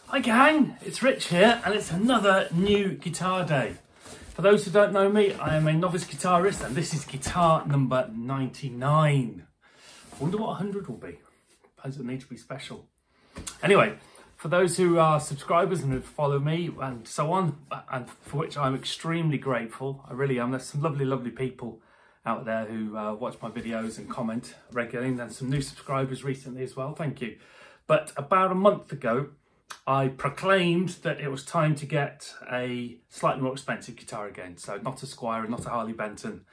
Hi gang, it's Rich here and it's another new guitar day. For those who don't know me, I am a novice guitarist and this is guitar number 99. I wonder what 100 will be. Suppose it'll need to be special. Anyway, for those who are subscribers and who follow me and so on, and for which I'm extremely grateful, I really am. There's some lovely people out there who watch my videos and comment regularly, and some new subscribers recently as well, thank you. But about a month ago, I proclaimed that it was time to get a slightly more expensive guitar again. So not a Squire and not a Harley Benton,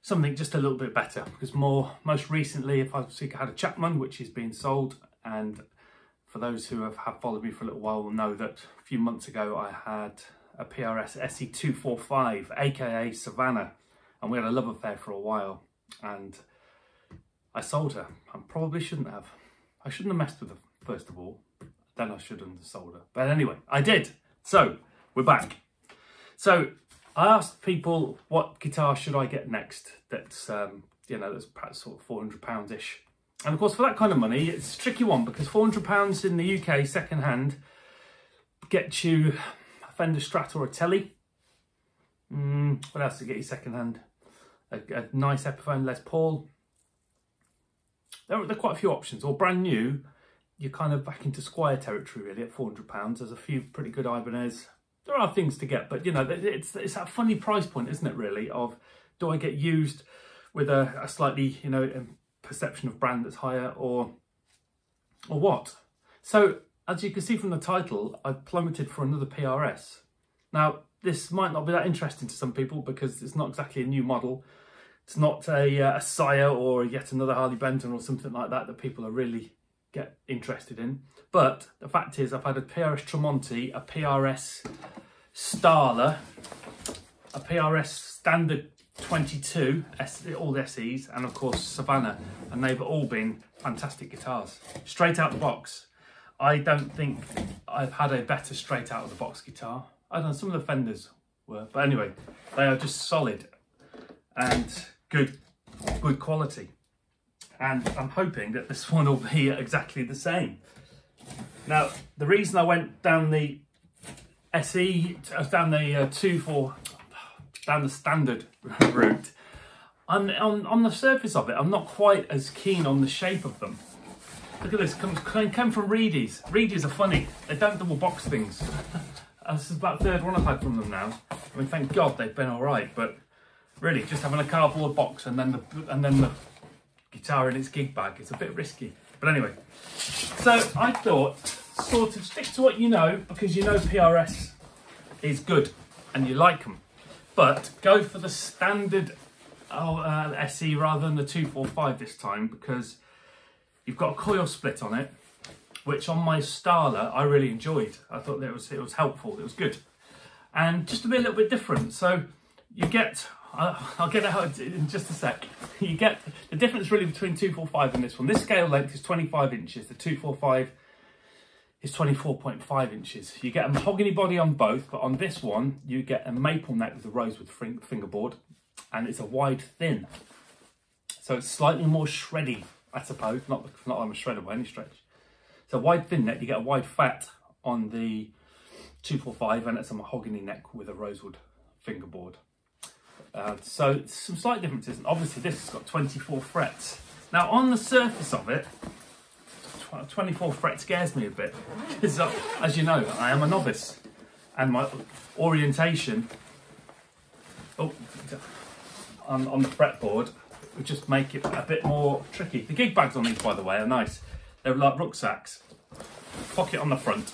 something just a little bit better. Because most recently, I've had a Chapman, which is being sold. And for those who have followed me for a little while will know that a few months ago, I had a PRS SE 245, AKA Savannah. And we had a love affair for a while. And I sold her. I probably shouldn't have. I shouldn't have messed with her, first of all. Then I should have sold her. But anyway, I did. So we're back. So I asked people what guitar should I get next that's, that's perhaps sort of £400-ish. And of course, for that kind of money, it's a tricky one because £400 in the UK second hand gets you a Fender Strat or a Telly. What else to get you second hand? A nice Epiphone Les Paul. There are quite a few options. Or brand new, you're kind of back into Squire territory really at £400. There's a few pretty good Ibanez. There are things to get, but you know, it's that funny price point, isn't it really, of do I get used with a slightly, perception of brand that's higher or what? So as you can see from the title, I've plummeted for another PRS. Now, this might not be that interesting to some people because it's not exactly a new model. It's not a Sire or yet another Harley Benton or something like that people are really get interested in. But the fact is, I've had a PRS Tremonti, a PRS Starler, a PRS Standard 22, all the SEs, and of course Savannah, and they've all been fantastic guitars. Straight out the box. I don't think I've had a better straight out of the box guitar. I don't know, some of the Fenders were, but anyway, they are just solid and good quality. And I'm hoping that this one will be exactly the same. Now, the reason I went down the SE, down the standard route, on the surface of it, I'm not quite as keen on the shape of them. Look at this, came from Reedies. Reedies are funny, they don't double box things. This is about the third one I've had from them now. I mean, thank God they've been all right, but really, just having a cardboard box and then the guitar in its gig bag, it's a bit risky. But anyway, so I thought, sort of stick to what you know, because you know PRS is good and you like them, but go for the standard SE rather than the 245 this time, because you've got a coil split on it, which on my Starler I really enjoyed. I thought that it was helpful, it was good, and just to be a little bit different. So you get, I'll get it out in just a sec. You get the difference really between 245 and this one. This scale length is 25 inches. The 245 is 24.5 inches. You get a mahogany body on both, but on this one, you get a maple neck with a rosewood fingerboard, and it's a wide thin. So it's slightly more shreddy, I suppose. Not that I'm a shredder by any stretch. It's a wide thin neck. You get a wide fat on the 245, and it's a mahogany neck with a rosewood fingerboard. So some slight differences, and obviously this has got 24 frets. Now on the surface of it, 24 frets scares me a bit, because as you know, I am a novice, and my orientation on the fretboard would just make it a bit more tricky. The gig bags on these, by the way, are nice. They're like rucksacks, pocket on the front,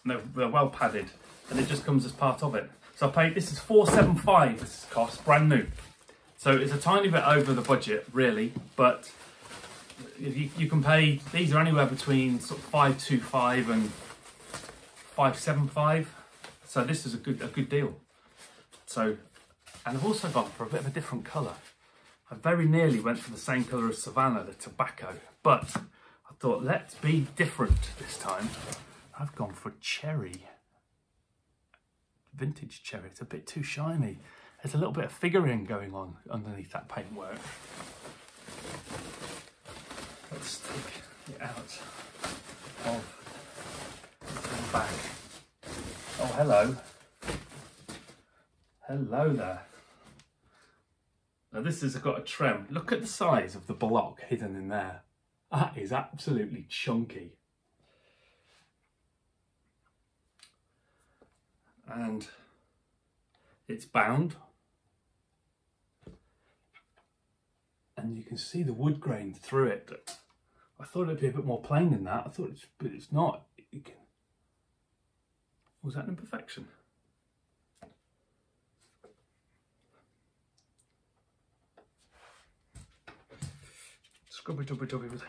and they're well padded, and it just comes as part of it. So I paid, this is $475, this cost, brand new. So it's a tiny bit over the budget, really, but you can pay, these are anywhere between sort of $525 and $575. So this is a good deal. So, and I've also gone for a bit of a different colour. I very nearly went for the same colour as Savannah, the tobacco, but I thought, let's be different this time. I've gone for cherry. Vintage cherry. It's a bit too shiny. There's a little bit of figuring going on underneath that paintwork. Let's take it out of hello. Hello there. Now this has got a trem. Look at the size of the block hidden in there. That is absolutely chunky. And it's bound. And you can see the wood grain through it. I thought it'd be a bit more plain than that. I thought but it's not. Was that an imperfection? Scrubby dubby dubby with it.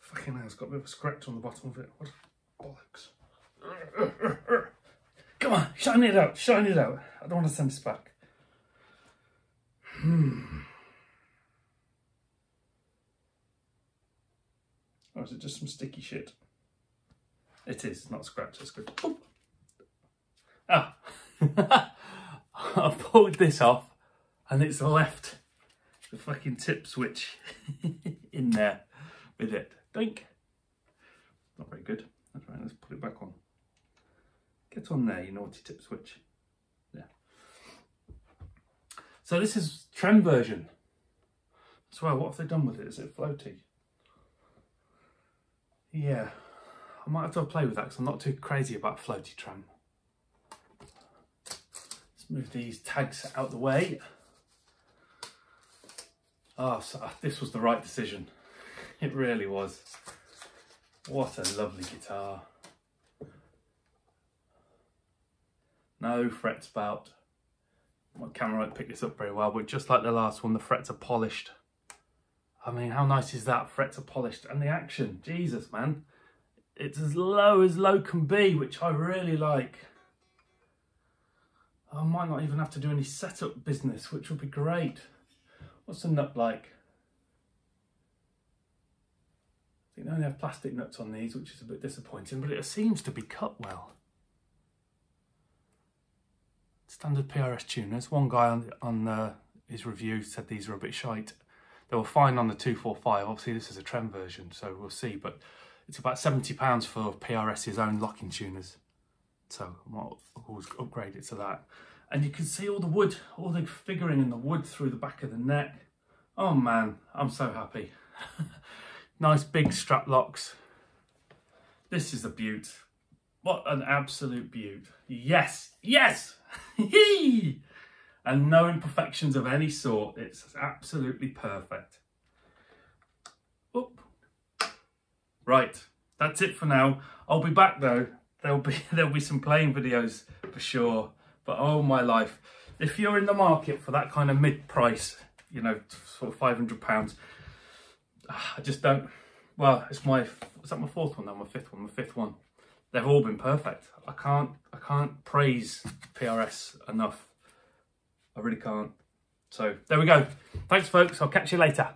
Fucking hell, it's got a bit of a scratch on the bottom of it. What bollocks. Come on, shine it out, shine it out. I don't want to send this back. Or is it just some sticky shit? It is, not scratch, that's good. Oh. Ah. I've pulled this off and it's left the fucking tip switch in there with it. Dink. Not very good. That's right, let's put it back on. Get on there, you naughty tip switch. Yeah. So this is trend version. As well, what have they done with it? Is it floaty? Yeah, I might have to play with that because I'm not too crazy about floaty tram. Let's move these tags out the way. Oh, so this was the right decision. It really was. What a lovely guitar. No fret spout. My camera won't pick this up very well, but just like the last one, the frets are polished. I mean, how nice is that? Frets are polished. And the action, Jesus, man. It's as low can be, which I really like. I might not even have to do any setup business, which would be great. What's the nut like? I think they only have plastic nuts on these, which is a bit disappointing, but it seems to be cut well. Standard PRS tuners. One guy on his review said these are a bit shite. They were fine on the 245. Obviously this is a trend version, so we'll see, but it's about £70 for PRS's own locking tuners. So I might always upgrade it to that. And you can see all the wood, all the figuring in the wood through the back of the neck. Oh man, I'm so happy. Nice big strap locks. This is a beaut. What an absolute beaut. Yes, yes! And no imperfections of any sort. It's absolutely perfect. Oop. Right, that's it for now. I'll be back though. There'll be some playing videos for sure. But oh my life, if you're in the market for that kind of mid-price, you know, sort of £500, I just don't. Well, is that my fourth one? No, my fifth one. My fifth one. They've all been perfect. I can't praise PRS enough. I really can't. So there we go. Thanks, folks. I'll catch you later.